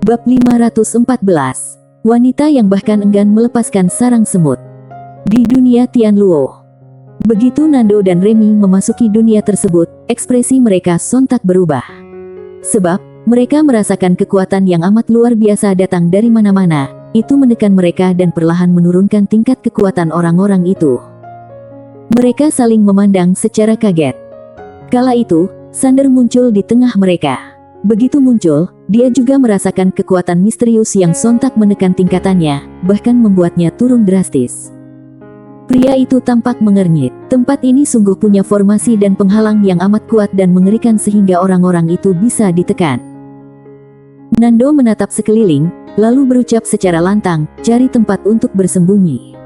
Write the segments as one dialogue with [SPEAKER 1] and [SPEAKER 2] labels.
[SPEAKER 1] Bab 514. Wanita yang bahkan enggan melepaskan sarang semut. Di dunia Tianluo. Begitu Nando dan Remy memasuki dunia tersebut, ekspresi mereka sontak berubah. Sebab, mereka merasakan kekuatan yang amat luar biasa datang dari mana-mana. Itu menekan mereka dan perlahan menurunkan tingkat kekuatan orang-orang itu. Mereka saling memandang secara kaget. Kala itu, Sander muncul di tengah mereka. Begitu muncul, dia juga merasakan kekuatan misterius yang sontak menekan tingkatannya, bahkan membuatnya turun drastis. Pria itu tampak mengernyit. Tempat ini sungguh punya formasi dan penghalang yang amat kuat dan mengerikan sehingga orang-orang itu bisa ditekan. Nando menatap sekeliling, lalu berucap secara lantang, "Cari tempat untuk bersembunyi."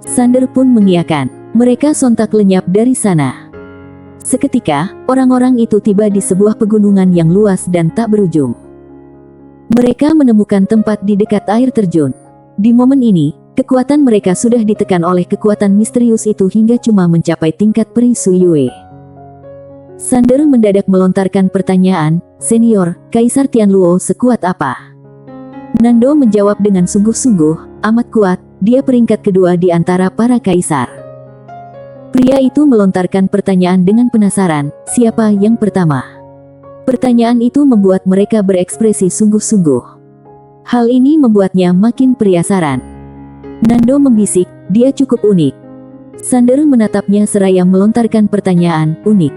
[SPEAKER 1] Sander pun mengiyakan. Mereka sontak lenyap dari sana. Seketika, orang-orang itu tiba di sebuah pegunungan yang luas dan tak berujung. Mereka menemukan tempat di dekat air terjun. Di momen ini, kekuatan mereka sudah ditekan oleh kekuatan misterius itu hingga cuma mencapai tingkat Peri Suyue. Sander mendadak melontarkan pertanyaan, "Senior, Kaisar Tianluo sekuat apa?" Nando menjawab dengan sungguh-sungguh, "Amat kuat, dia peringkat kedua di antara para kaisar." Pria itu melontarkan pertanyaan dengan penasaran, siapa yang pertama? Pertanyaan itu membuat mereka berekspresi sungguh-sungguh. Hal ini membuatnya makin penasaran. Nando membisik, dia cukup unik. Sander menatapnya seraya melontarkan pertanyaan, unik.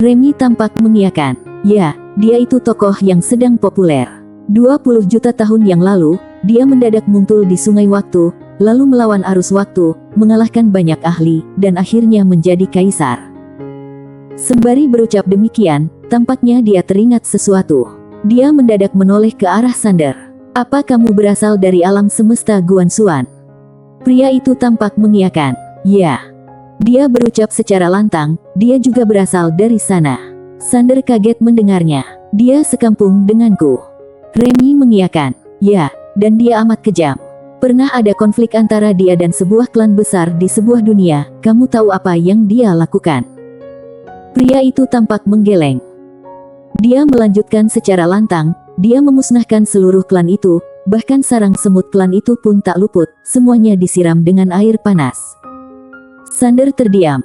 [SPEAKER 1] Remy tampak mengiyakan, ya, dia itu tokoh yang sedang populer. 20 juta tahun yang lalu, dia mendadak muncul di sungai waktu, lalu melawan arus waktu, mengalahkan banyak ahli, dan akhirnya menjadi kaisar. Sembari berucap demikian, tampaknya dia teringat sesuatu. Dia mendadak menoleh ke arah Sander. "Apa kamu berasal dari alam semesta Guanxuan?" Pria itu tampak mengiyakan. "Ya." Dia berucap secara lantang, dia juga berasal dari sana. Sander kaget mendengarnya. "Dia sekampung denganku." Remy mengiyakan. "Ya, dan dia amat kejam. Pernah ada konflik antara dia dan sebuah klan besar di sebuah dunia, kamu tahu apa yang dia lakukan?" Pria itu tampak menggeleng. Dia melanjutkan secara lantang, dia memusnahkan seluruh klan itu, bahkan sarang semut klan itu pun tak luput, semuanya disiram dengan air panas. Sander terdiam.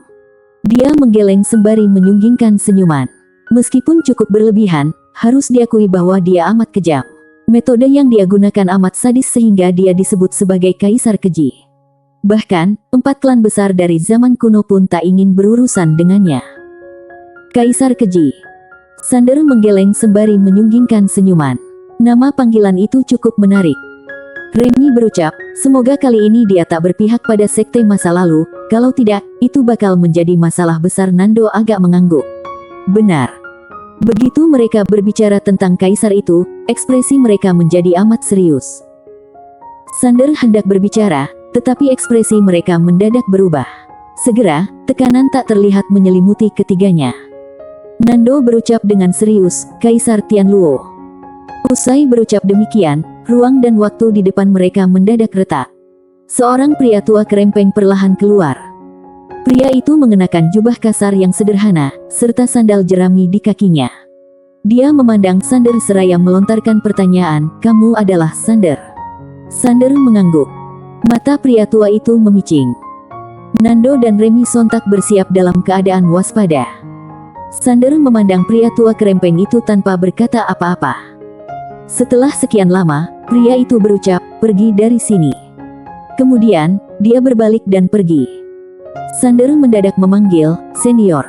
[SPEAKER 1] Dia menggeleng sembari menyunggingkan senyuman. Meskipun cukup berlebihan, harus diakui bahwa dia amat kejam. Metode yang dia gunakan amat sadis sehingga dia disebut sebagai kaisar keji. Bahkan, 4 klan besar dari zaman kuno pun tak ingin berurusan dengannya. Kaisar keji. Sander menggeleng sembari menyunggingkan senyuman. Nama panggilan itu cukup menarik. Remy berucap, semoga kali ini dia tak berpihak pada sekte masa lalu, kalau tidak, itu bakal menjadi masalah besar. Nando agak mengangguk. Benar. Begitu mereka berbicara tentang kaisar itu, ekspresi mereka menjadi amat serius. Sander hendak berbicara, tetapi ekspresi mereka mendadak berubah. Segera, tekanan tak terlihat menyelimuti ketiganya. Nando berucap dengan serius, "Kaisar Tianluo." Usai berucap demikian, ruang dan waktu di depan mereka mendadak retak. Seorang pria tua kerempeng perlahan keluar. Pria itu mengenakan jubah kasar yang sederhana, serta sandal jerami di kakinya. Dia memandang Sander seraya melontarkan pertanyaan, "Kamu adalah Sander?" Sander mengangguk. Mata pria tua itu memicing. Nando dan Remy sontak bersiap dalam keadaan waspada. Sander memandang pria tua kerempeng itu tanpa berkata apa-apa. Setelah sekian lama, pria itu berucap, "Pergi dari sini." Kemudian, dia berbalik dan pergi. Sander mendadak memanggil, "Senior."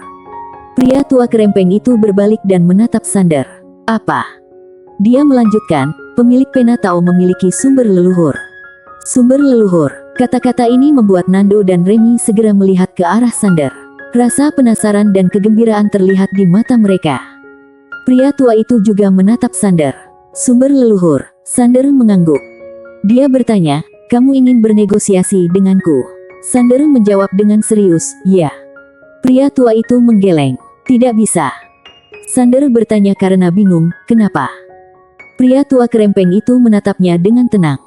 [SPEAKER 1] Pria tua kerempeng itu berbalik dan menatap Sander. "Apa?" Dia melanjutkan, "Pemilik pena tahu memiliki sumber leluhur." Sumber leluhur. Kata-kata ini membuat Nando dan Remy segera melihat ke arah Sander. Rasa penasaran dan kegembiraan terlihat di mata mereka. Pria tua itu juga menatap Sander. "Sumber leluhur." Sander mengangguk. Dia bertanya, "Kamu ingin bernegosiasi denganku?" Sander menjawab dengan serius, "Ya." Pria tua itu menggeleng. "Tidak bisa." Sander bertanya karena bingung, "Kenapa?" Pria tua kerempeng itu menatapnya dengan tenang.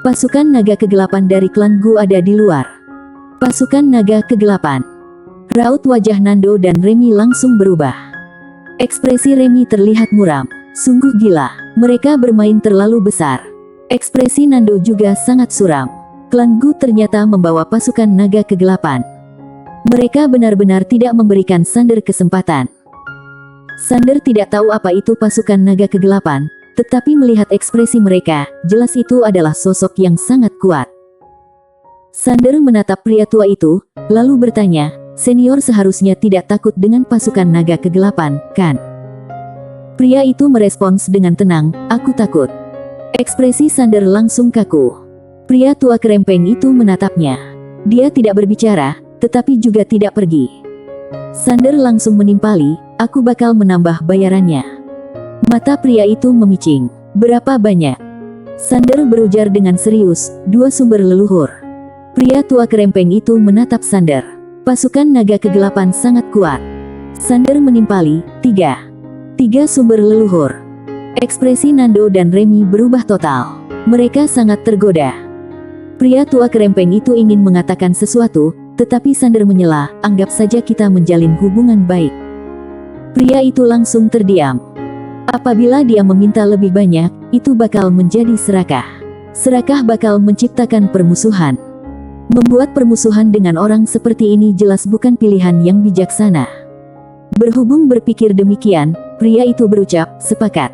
[SPEAKER 1] "Pasukan naga kegelapan dari klan Gu ada di luar." Pasukan naga kegelapan. Raut wajah Nando dan Remy langsung berubah. Ekspresi Remy terlihat muram. Sungguh gila, mereka bermain terlalu besar. Ekspresi Nando juga sangat suram. Klan Gu ternyata membawa pasukan naga kegelapan. Mereka benar-benar tidak memberikan Sander kesempatan. Sander tidak tahu apa itu pasukan naga kegelapan, tetapi melihat ekspresi mereka, jelas itu adalah sosok yang sangat kuat. Sander menatap pria tua itu, lalu bertanya, "Senior seharusnya tidak takut dengan pasukan naga kegelapan, kan?" Pria itu merespons dengan tenang, "Aku takut." Ekspresi Sander langsung kaku. Pria tua kerempeng itu menatapnya. Dia tidak berbicara, tetapi juga tidak pergi. Sander langsung menimpali, "Aku bakal menambah bayarannya." Mata pria itu memicing. "Berapa banyak?" Sander berujar dengan serius, "2 sumber leluhur." Pria tua kerempeng itu menatap Sander. Pasukan naga kegelapan sangat kuat. Sander menimpali, Tiga sumber leluhur." Ekspresi Nando dan Remy berubah total. Mereka sangat tergoda. Pria tua kerempeng itu ingin mengatakan sesuatu, tetapi Sander menyela, "Anggap saja kita menjalin hubungan baik." Pria itu langsung terdiam. Apabila dia meminta lebih banyak, itu bakal menjadi serakah. Serakah bakal menciptakan permusuhan. Membuat permusuhan dengan orang seperti ini jelas bukan pilihan yang bijaksana. Berhubung berpikir demikian, pria itu berucap, "Sepakat."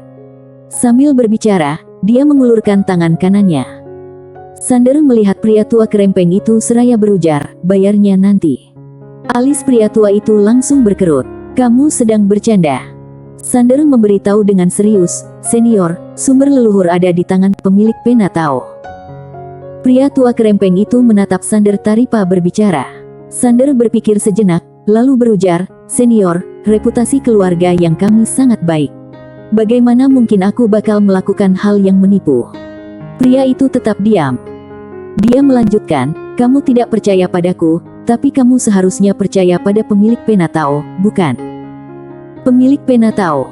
[SPEAKER 1] Sambil berbicara, dia mengulurkan tangan kanannya. Sander melihat pria tua kerempeng itu seraya berujar, "Bayarnya nanti." Alis pria tua itu langsung berkerut. "Kamu sedang bercanda?" Sander memberitahu dengan serius, "Senior, sumber leluhur ada di tangan pemilik pena Tao." Pria tua kerempeng itu menatap Sander tanpa berbicara. Sander berpikir sejenak, lalu berujar, "Senior, reputasi keluarga yang kami sangat baik. Bagaimana mungkin aku bakal melakukan hal yang menipu?" Pria itu tetap diam. Dia melanjutkan, "Kamu tidak percaya padaku, tapi kamu seharusnya percaya pada pemilik pena Tao, bukan?" Pemilik pena Tao.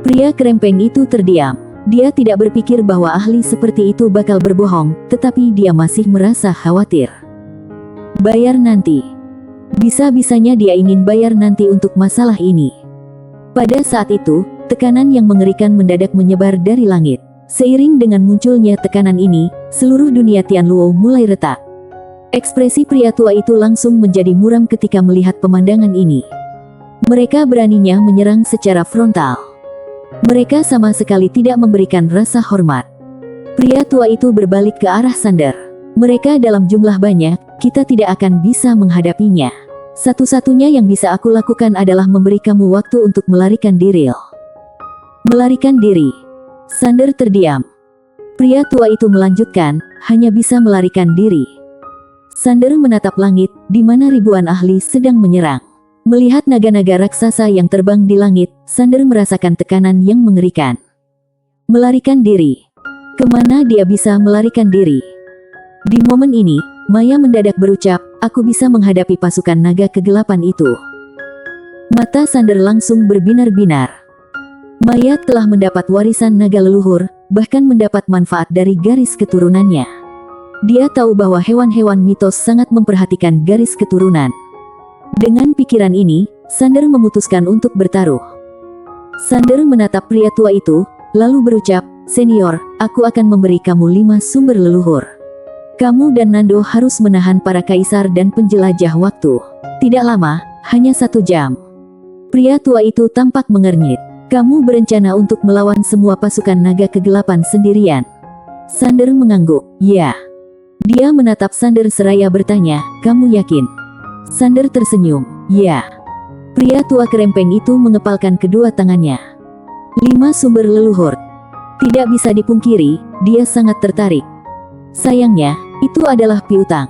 [SPEAKER 1] Pria kerempeng itu terdiam. Dia tidak berpikir bahwa ahli seperti itu bakal berbohong, tetapi dia masih merasa khawatir. Bayar nanti. Bisa-bisanya dia ingin bayar nanti untuk masalah ini. Pada saat itu, tekanan yang mengerikan mendadak menyebar dari langit. Seiring dengan munculnya tekanan ini, seluruh dunia Tianluo mulai retak. Ekspresi pria tua itu langsung menjadi muram ketika melihat pemandangan ini. Mereka beraninya menyerang secara frontal. Mereka sama sekali tidak memberikan rasa hormat. Pria tua itu berbalik ke arah Sander. "Mereka dalam jumlah banyak, kita tidak akan bisa menghadapinya. Satu-satunya yang bisa aku lakukan adalah memberi kamu waktu untuk melarikan diri." Melarikan diri. Sander terdiam. Pria tua itu melanjutkan, "Hanya bisa melarikan diri." Sander menatap langit, di mana ribuan ahli sedang menyerang. Melihat naga-naga raksasa yang terbang di langit, Sander merasakan tekanan yang mengerikan. Melarikan diri. Kemana dia bisa melarikan diri? Di momen ini, Maya mendadak berucap, "Aku bisa menghadapi pasukan naga kegelapan itu." Mata Sander langsung berbinar-binar. Maya telah mendapat warisan naga leluhur, bahkan mendapat manfaat dari garis keturunannya. Dia tahu bahwa hewan-hewan mitos sangat memperhatikan garis keturunan. Dengan pikiran ini, Sander memutuskan untuk bertaruh. Sander menatap pria tua itu, lalu berucap, "Senior, aku akan memberi kamu 5 sumber leluhur. Kamu dan Nando harus menahan para kaisar dan penjelajah waktu. Tidak lama, hanya 1 jam." Pria tua itu tampak mengernyit. "Kamu berencana untuk melawan semua pasukan naga kegelapan sendirian?" Sander mengangguk, "Ya." Dia menatap Sander seraya bertanya, "Kamu yakin?" Sander tersenyum, "Ya." Pria tua kerempeng itu mengepalkan kedua tangannya. 5 sumber leluhur. Tidak bisa dipungkiri, dia sangat tertarik. Sayangnya, itu adalah piutang.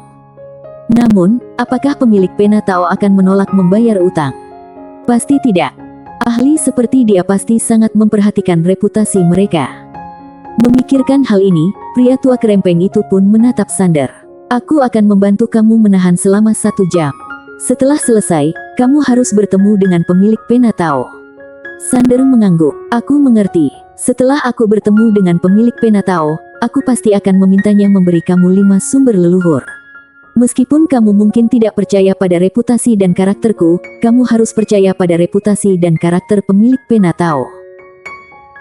[SPEAKER 1] Namun, apakah pemilik pena Tao akan menolak membayar utang? Pasti tidak. Ahli seperti dia pasti sangat memperhatikan reputasi mereka. Memikirkan hal ini, pria tua kerempeng itu pun menatap Sander. "Aku akan membantu kamu menahan selama 1 jam. Setelah selesai, kamu harus bertemu dengan pemilik pena Tao." Sander mengangguk, "Aku mengerti. Setelah aku bertemu dengan pemilik pena Tao, aku pasti akan memintanya memberi kamu 5 sumber leluhur. Meskipun kamu mungkin tidak percaya pada reputasi dan karakterku, kamu harus percaya pada reputasi dan karakter pemilik pena Tao."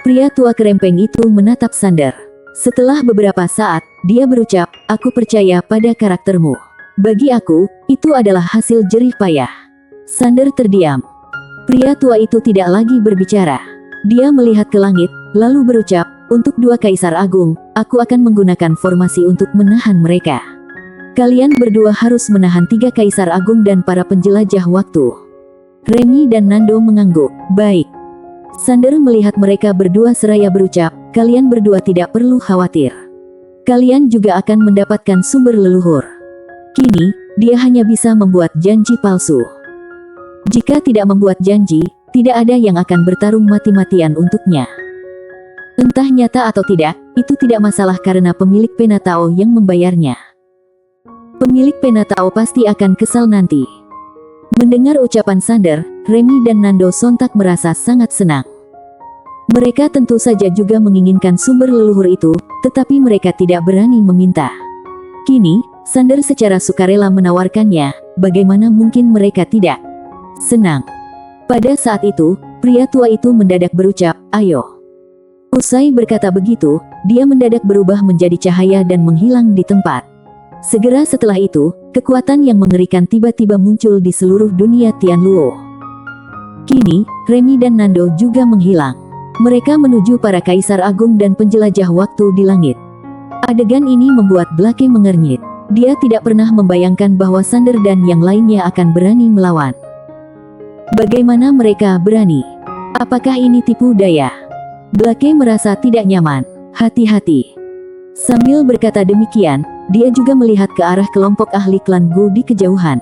[SPEAKER 1] Pria tua kerempeng itu menatap Sander. Setelah beberapa saat, dia berucap, "Aku percaya pada karaktermu. Bagi aku, itu adalah hasil jerih payah." Sander terdiam. Pria tua itu tidak lagi berbicara. Dia melihat ke langit, lalu berucap, "Untuk 2 Kaisar Agung, aku akan menggunakan formasi untuk menahan mereka. Kalian berdua harus menahan 3 Kaisar Agung dan para penjelajah waktu." Remy dan Nando mengangguk. "Baik." Sander melihat mereka berdua seraya berucap, "Kalian berdua tidak perlu khawatir. Kalian juga akan mendapatkan sumber leluhur." Kini, dia hanya bisa membuat janji palsu. Jika tidak membuat janji, tidak ada yang akan bertarung mati-matian untuknya. Entah nyata atau tidak, itu tidak masalah karena pemilik Penatao yang membayarnya. Pemilik Penatao pasti akan kesal nanti. Mendengar ucapan Sander, Remy dan Nando sontak merasa sangat senang. Mereka tentu saja juga menginginkan sumber leluhur itu, tetapi mereka tidak berani meminta. Kini, Sander secara sukarela menawarkannya, bagaimana mungkin mereka tidak senang? Pada saat itu, pria tua itu mendadak berucap, "Ayo." Usai berkata begitu, dia mendadak berubah menjadi cahaya dan menghilang di tempat. Segera setelah itu, kekuatan yang mengerikan tiba-tiba muncul di seluruh dunia Tianluo. Kini, Remy dan Nando juga menghilang. Mereka menuju para Kaisar Agung dan penjelajah waktu di langit. Adegan ini membuat Blake mengernyit. Dia tidak pernah membayangkan bahwa Sander dan yang lainnya akan berani melawan. Bagaimana mereka berani? Apakah ini tipu daya? Blake merasa tidak nyaman. "Hati-hati." Sambil berkata demikian, dia juga melihat ke arah kelompok ahli klan Gu di kejauhan.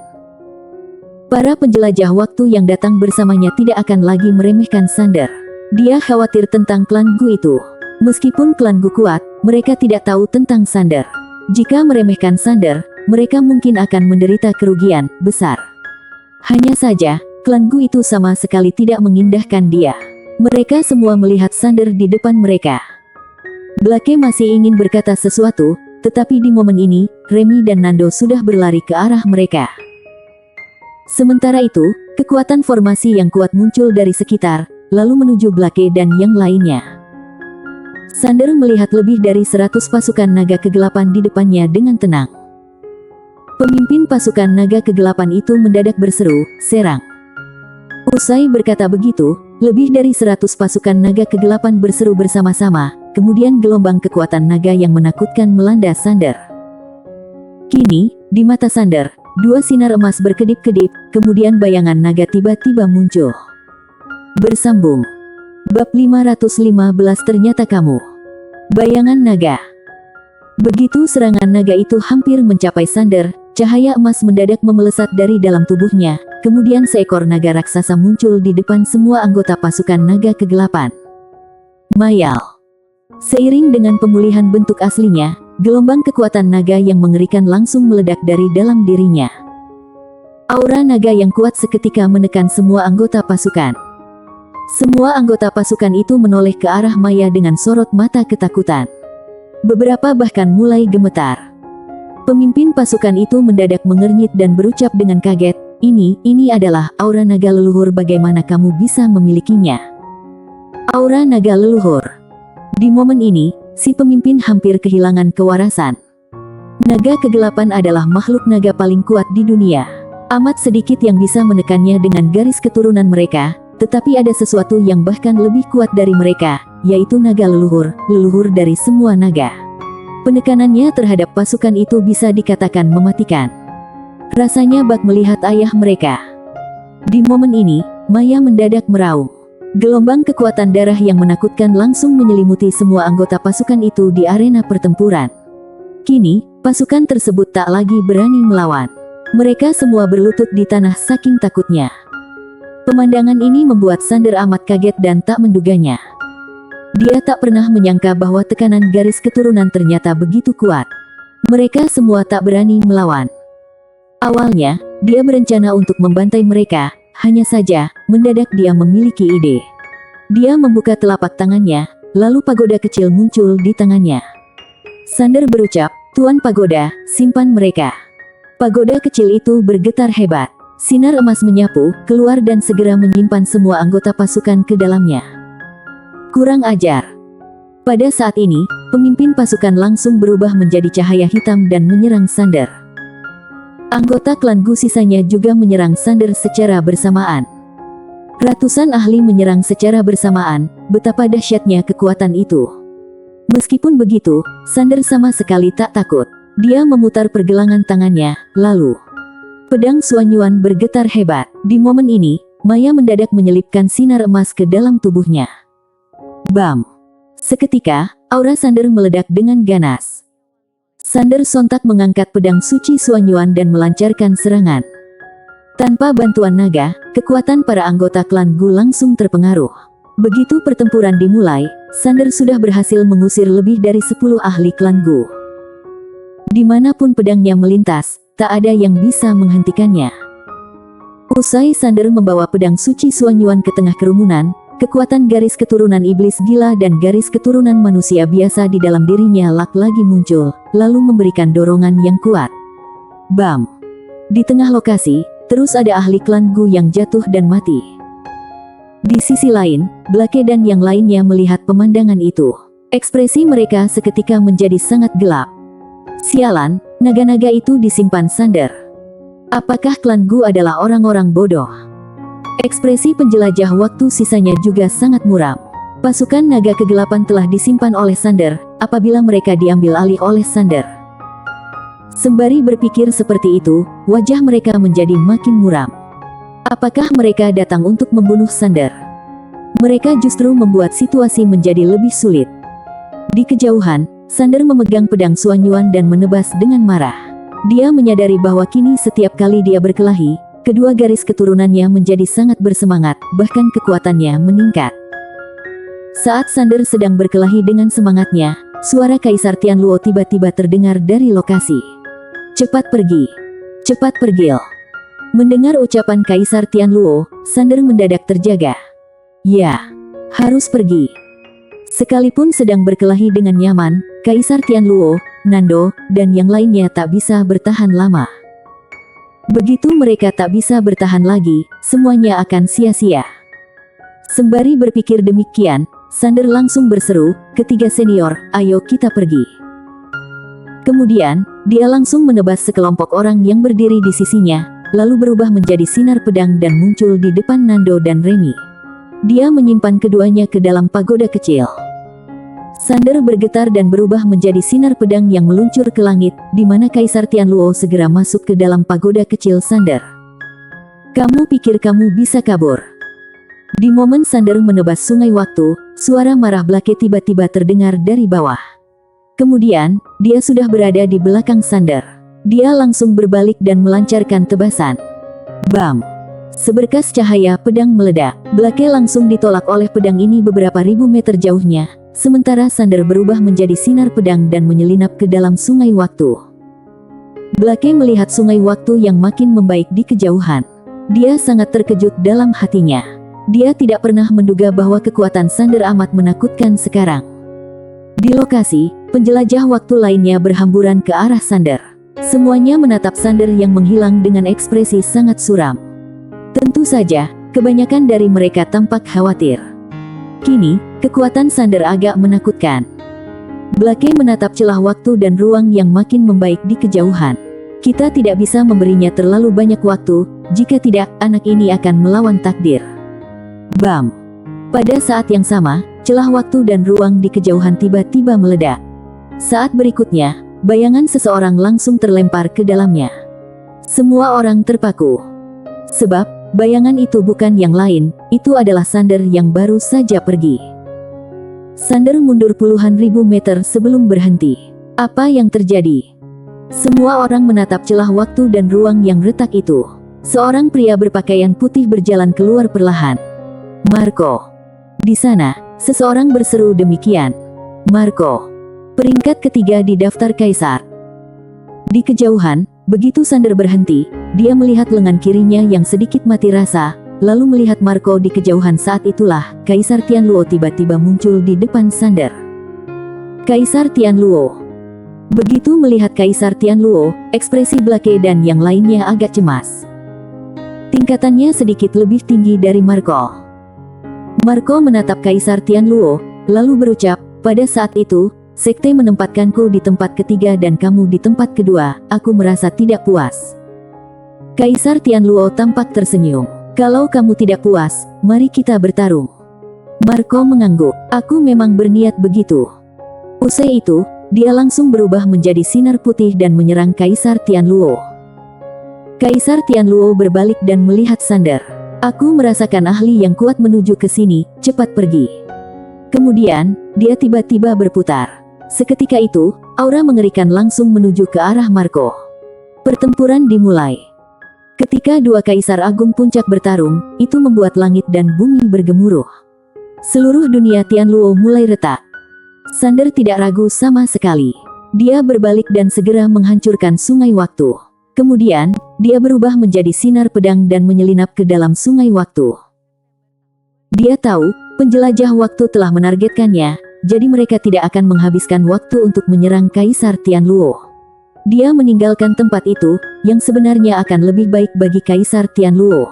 [SPEAKER 1] Para penjelajah waktu yang datang bersamanya tidak akan lagi meremehkan Sander. Dia khawatir tentang klan Gu itu. Meskipun klan Gu kuat, mereka tidak tahu tentang Sander. Jika meremehkan Sander, mereka mungkin akan menderita kerugian besar. Hanya saja, klan Gu itu sama sekali tidak mengindahkan dia. Mereka semua melihat Sander di depan mereka. Blake masih ingin berkata sesuatu, tetapi di momen ini, Remy dan Nando sudah berlari ke arah mereka. Sementara itu, kekuatan formasi yang kuat muncul dari sekitar, lalu menuju Blake dan yang lainnya. Sander melihat lebih dari 100 pasukan naga kegelapan di depannya dengan tenang. Pemimpin pasukan naga kegelapan itu mendadak berseru, "Serang." Usai berkata begitu, lebih dari 100 pasukan naga kegelapan berseru bersama-sama, kemudian gelombang kekuatan naga yang menakutkan melanda Sander. Kini, di mata Sander, 2 sinar emas berkedip-kedip, kemudian bayangan naga tiba-tiba muncul. Bersambung. Bab 515 Ternyata kamu. Bayangan naga. Begitu serangan naga itu hampir mencapai Sander, cahaya emas mendadak memelesat dari dalam tubuhnya, kemudian seekor naga raksasa muncul di depan semua anggota pasukan naga kegelapan. Mayal. Seiring dengan pemulihan bentuk aslinya, gelombang kekuatan naga yang mengerikan langsung meledak dari dalam dirinya. Aura naga yang kuat seketika menekan semua anggota pasukan. Semua anggota pasukan itu menoleh ke arah Maya dengan sorot mata ketakutan. Beberapa bahkan mulai gemetar. Pemimpin pasukan itu mendadak mengernyit dan berucap dengan kaget, Ini adalah aura naga leluhur, bagaimana kamu bisa memilikinya?" Aura naga leluhur. Di momen ini, si pemimpin hampir kehilangan kewarasan. Naga kegelapan adalah makhluk naga paling kuat di dunia. Amat sedikit yang bisa menekannya dengan garis keturunan mereka, tetapi ada sesuatu yang bahkan lebih kuat dari mereka, yaitu naga leluhur, leluhur dari semua naga. Penekanannya terhadap pasukan itu bisa dikatakan mematikan. Rasanya bak melihat ayah mereka. Di momen ini, Maya mendadak meraung. Gelombang kekuatan darah yang menakutkan langsung menyelimuti semua anggota pasukan itu di arena pertempuran. Kini, pasukan tersebut tak lagi berani melawan. Mereka semua berlutut di tanah saking takutnya. Pemandangan ini membuat Sander amat kaget dan tak menduganya. Dia tak pernah menyangka bahwa tekanan garis keturunan ternyata begitu kuat. Mereka semua tak berani melawan. Awalnya, dia berencana untuk membantai mereka, hanya saja, mendadak dia memiliki ide. Dia membuka telapak tangannya, lalu pagoda kecil muncul di tangannya. Sander berucap, "Tuan Pagoda, simpan mereka." Pagoda kecil itu bergetar hebat. Sinar emas menyapu, keluar dan segera menyimpan semua anggota pasukan ke dalamnya. Kurang ajar. Pada saat ini, pemimpin pasukan langsung berubah menjadi cahaya hitam dan menyerang Sander. Anggota klan Gu sisanya juga menyerang Sander secara bersamaan. Ratusan ahli menyerang secara bersamaan, betapa dahsyatnya kekuatan itu. Meskipun begitu, Sander sama sekali tak takut. Dia memutar pergelangan tangannya, lalu pedang Suanyuan bergetar hebat. Di momen ini, Maya mendadak menyelipkan sinar emas ke dalam tubuhnya. Bam! Seketika, aura Sander meledak dengan ganas. Sander sontak mengangkat pedang suci Suanyuan dan melancarkan serangan. Tanpa bantuan naga, kekuatan para anggota klan Gu langsung terpengaruh. Begitu pertempuran dimulai, Sander sudah berhasil mengusir lebih dari 10 ahli klan Gu. Dimanapun pedangnya melintas, tak ada yang bisa menghentikannya. Usai Sander membawa pedang suci Suanyuan ke tengah kerumunan, kekuatan garis keturunan iblis gila dan garis keturunan manusia biasa di dalam dirinya lagi muncul, lalu memberikan dorongan yang kuat. Bam! Di tengah lokasi, terus ada ahli klan Gu yang jatuh dan mati. Di sisi lain, Blake dan yang lainnya melihat pemandangan itu. Ekspresi mereka seketika menjadi sangat gelap. Sialan, naga-naga itu disimpan Sander. Apakah klan Gu adalah orang-orang bodoh? Ekspresi penjelajah waktu sisanya juga sangat muram. Pasukan naga kegelapan telah disimpan oleh Sander, apabila mereka diambil alih oleh Sander. Sembari berpikir seperti itu, wajah mereka menjadi makin muram. Apakah mereka datang untuk membunuh Sander? Mereka justru membuat situasi menjadi lebih sulit. Di kejauhan, Sander memegang pedang Suanyuan dan menebas dengan marah. Dia menyadari bahwa kini setiap kali dia berkelahi, kedua garis keturunannya menjadi sangat bersemangat, bahkan kekuatannya meningkat. Saat Sander sedang berkelahi dengan semangatnya, suara Kaisar Tianluo tiba-tiba terdengar dari lokasi. Cepat pergi. Cepat pergi. Mendengar ucapan Kaisar Tianluo, Sander mendadak terjaga. Ya, harus pergi. Sekalipun sedang berkelahi dengan nyaman, Kaisar Tianluo, Nando, dan yang lainnya tak bisa bertahan lama. Begitu mereka tak bisa bertahan lagi, semuanya akan sia-sia. Sembari berpikir demikian, Sander langsung berseru, "Ketiga senior, ayo kita pergi." Kemudian, dia langsung menebas sekelompok orang yang berdiri di sisinya, lalu berubah menjadi sinar pedang dan muncul di depan Nando dan Remy. Dia menyimpan keduanya ke dalam pagoda kecil. Sander bergetar dan berubah menjadi sinar pedang yang meluncur ke langit, di mana Kaisar Tianluo segera masuk ke dalam pagoda kecil Sander. "Kamu pikir kamu bisa kabur?" Di momen Sander menebas sungai waktu, suara marah Blake tiba-tiba terdengar dari bawah. Kemudian, dia sudah berada di belakang Sander. Dia langsung berbalik dan melancarkan tebasan. Bam! Seberkas cahaya pedang meledak. Blake langsung ditolak oleh pedang ini beberapa ribu meter jauhnya, sementara Sander berubah menjadi sinar pedang dan menyelinap ke dalam sungai waktu. Blake melihat sungai waktu yang makin membaik di kejauhan. Dia sangat terkejut dalam hatinya. Dia tidak pernah menduga bahwa kekuatan Sander amat menakutkan sekarang. Di lokasi, penjelajah waktu lainnya berhamburan ke arah Sander. Semuanya menatap Sander yang menghilang dengan ekspresi sangat suram. Tentu saja, kebanyakan dari mereka tampak khawatir. Kini, kekuatan Sander agak menakutkan. Blake menatap celah waktu dan ruang yang makin membaik di kejauhan. Kita tidak bisa memberinya terlalu banyak waktu, jika tidak, anak ini akan melawan takdir. Bam! Pada saat yang sama, celah waktu dan ruang di kejauhan tiba-tiba meledak. Saat berikutnya, bayangan seseorang langsung terlempar ke dalamnya. Semua orang terpaku. Sebab, bayangan itu bukan yang lain, itu adalah Sander yang baru saja pergi. Sander mundur puluhan ribu meter sebelum berhenti. Apa yang terjadi? Semua orang menatap celah waktu dan ruang yang retak itu. Seorang pria berpakaian putih berjalan keluar perlahan. "Marco." Di sana, seseorang berseru demikian. "Marco. Peringkat ketiga di daftar Kaisar." Di kejauhan, begitu Sander berhenti, dia melihat lengan kirinya yang sedikit mati rasa, lalu melihat Marco di kejauhan. Saat itulah, Kaisar Tianluo tiba-tiba muncul di depan Sander. Kaisar Tianluo. Begitu melihat Kaisar Tianluo, ekspresi Blake dan yang lainnya agak cemas. Tingkatannya sedikit lebih tinggi dari Marco. Marco menatap Kaisar Tianluo, lalu berucap, pada saat itu, sekte menempatkanku di tempat ketiga dan kamu di tempat kedua, aku merasa tidak puas. Kaisar Tianluo tampak tersenyum. Kalau kamu tidak puas, mari kita bertarung. Marco mengangguk, aku memang berniat begitu. Usai itu, dia langsung berubah menjadi sinar putih dan menyerang Kaisar Tianluo. Kaisar Tianluo berbalik dan melihat Sander. Aku merasakan ahli yang kuat menuju ke sini, cepat pergi. Kemudian, dia tiba-tiba berputar. Seketika itu, aura mengerikan langsung menuju ke arah Marco. Pertempuran dimulai. Ketika dua kaisar agung puncak bertarung, itu membuat langit dan bumi bergemuruh. Seluruh dunia Tianluo mulai retak. Sander tidak ragu sama sekali. Dia berbalik dan segera menghancurkan sungai waktu. Kemudian, dia berubah menjadi sinar pedang dan menyelinap ke dalam sungai waktu. Dia tahu, penjelajah waktu telah menargetkannya, jadi mereka tidak akan menghabiskan waktu untuk menyerang Kaisar Tianluo. Dia meninggalkan tempat itu, yang sebenarnya akan lebih baik bagi Kaisar Tianluo.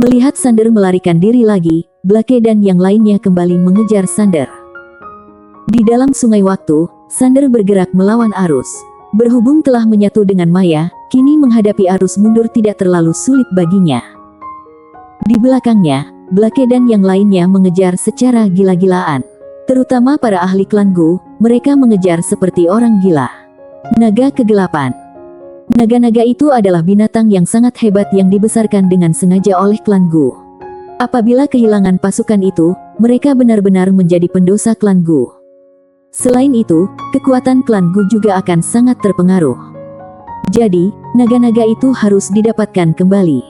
[SPEAKER 1] Melihat Sander melarikan diri lagi, Blake dan yang lainnya kembali mengejar Sander. Di dalam sungai waktu, Sander bergerak melawan arus. Berhubung telah menyatu dengan Maya, kini menghadapi arus mundur tidak terlalu sulit baginya. Di belakangnya, Blake dan yang lainnya mengejar secara gila-gilaan. Terutama para ahli klan Gu, mereka mengejar seperti orang gila. Naga kegelapan. Naga-naga itu adalah binatang yang sangat hebat yang dibesarkan dengan sengaja oleh klan Gu. Apabila kehilangan pasukan itu, mereka benar-benar menjadi pendosa klan Gu. Selain itu, kekuatan klan Gu juga akan sangat terpengaruh. Jadi, naga-naga itu harus didapatkan kembali.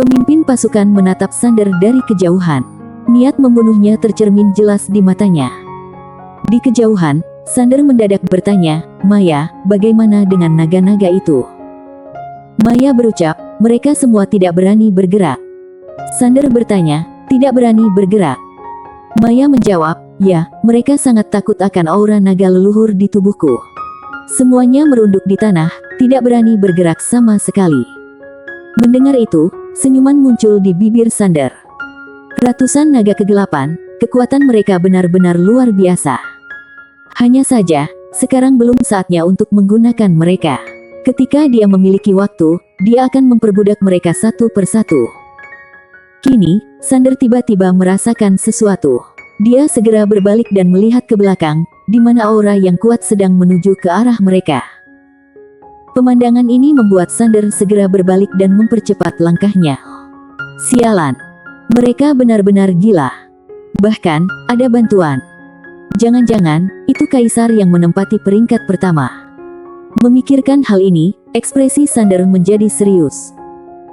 [SPEAKER 1] Pemimpin pasukan menatap Sander dari kejauhan. Niat membunuhnya tercermin jelas di matanya. Di kejauhan, Sander mendadak bertanya, Maya, bagaimana dengan naga-naga itu? Maya berucap, mereka semua tidak berani bergerak. Sander bertanya, tidak berani bergerak. Maya menjawab, ya, mereka sangat takut akan aura naga leluhur di tubuhku. Semuanya merunduk di tanah, tidak berani bergerak sama sekali. Mendengar itu, senyuman muncul di bibir Sander. Ratusan naga kegelapan, kekuatan mereka benar-benar luar biasa. Hanya saja, sekarang belum saatnya untuk menggunakan mereka. Ketika dia memiliki waktu, dia akan memperbudak mereka satu persatu. Kini, Sander tiba-tiba merasakan sesuatu. Dia segera berbalik dan melihat ke belakang, di mana aura yang kuat sedang menuju ke arah mereka. Pemandangan ini membuat Sander segera berbalik dan mempercepat langkahnya. Sialan. Mereka benar-benar gila. Bahkan, ada bantuan. Jangan-jangan, itu Kaisar yang menempati peringkat pertama. Memikirkan hal ini, ekspresi Sander menjadi serius.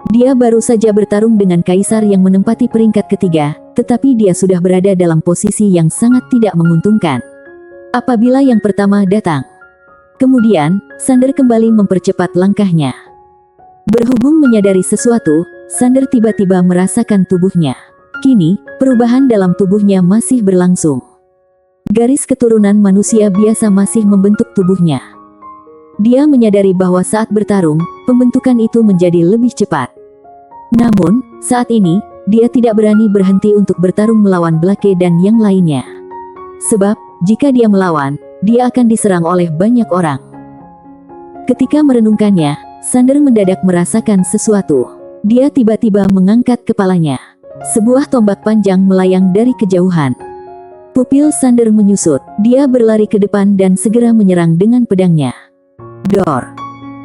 [SPEAKER 1] Dia baru saja bertarung dengan Kaisar yang menempati peringkat ketiga, tetapi dia sudah berada dalam posisi yang sangat tidak menguntungkan. Apabila yang pertama datang. Kemudian, Sander kembali mempercepat langkahnya. Berhubung menyadari sesuatu, Sander tiba-tiba merasakan tubuhnya. Kini, perubahan dalam tubuhnya masih berlangsung. Garis keturunan manusia biasa masih membentuk tubuhnya. Dia menyadari bahwa saat bertarung, pembentukan itu menjadi lebih cepat. Namun, saat ini, dia tidak berani berhenti untuk bertarung melawan Blake dan yang lainnya. Sebab, jika dia melawan, dia akan diserang oleh banyak orang. Ketika merenungkannya, Sander mendadak merasakan sesuatu. Dia tiba-tiba mengangkat kepalanya. Sebuah tombak panjang melayang dari kejauhan. Pupil Sander menyusut. Dia berlari ke depan dan segera menyerang dengan pedangnya. Dor!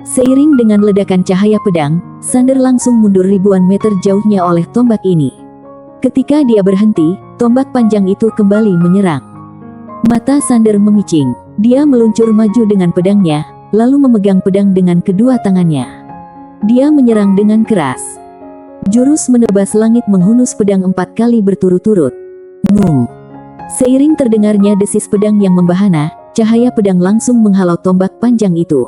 [SPEAKER 1] Seiring dengan ledakan cahaya pedang, Sander langsung mundur ribuan meter jauhnya oleh tombak ini. Ketika dia berhenti, tombak panjang itu kembali menyerang. Mata Sander memicing. Dia meluncur maju dengan pedangnya, lalu memegang pedang dengan kedua tangannya. Dia menyerang dengan keras. Jurus menebas langit menghunus pedang 4 kali berturut-turut. Mung! Seiring terdengarnya desis pedang yang membahana, cahaya pedang langsung menghalau tombak panjang itu.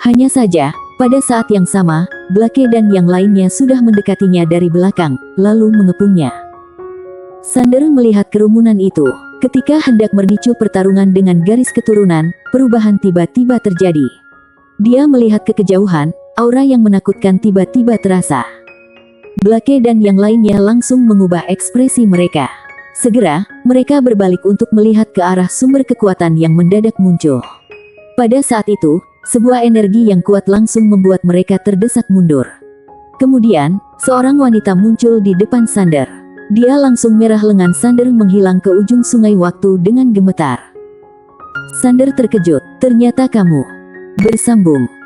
[SPEAKER 1] Hanya saja, pada saat yang sama, Blake dan yang lainnya sudah mendekatinya dari belakang, lalu mengepungnya. Sander melihat kerumunan itu. Ketika hendak memicu pertarungan dengan garis keturunan, perubahan tiba-tiba terjadi. Dia melihat ke kejauhan, aura yang menakutkan tiba-tiba terasa. Blake dan yang lainnya langsung mengubah ekspresi mereka. Segera, mereka berbalik untuk melihat ke arah sumber kekuatan yang mendadak muncul. Pada saat itu, sebuah energi yang kuat langsung membuat mereka terdesak mundur. Kemudian, seorang wanita muncul di depan Sander. Dia langsung merah lengan Sander menghilang ke ujung sungai waktu dengan gemetar. Sander terkejut, ternyata kamu. Bersambung.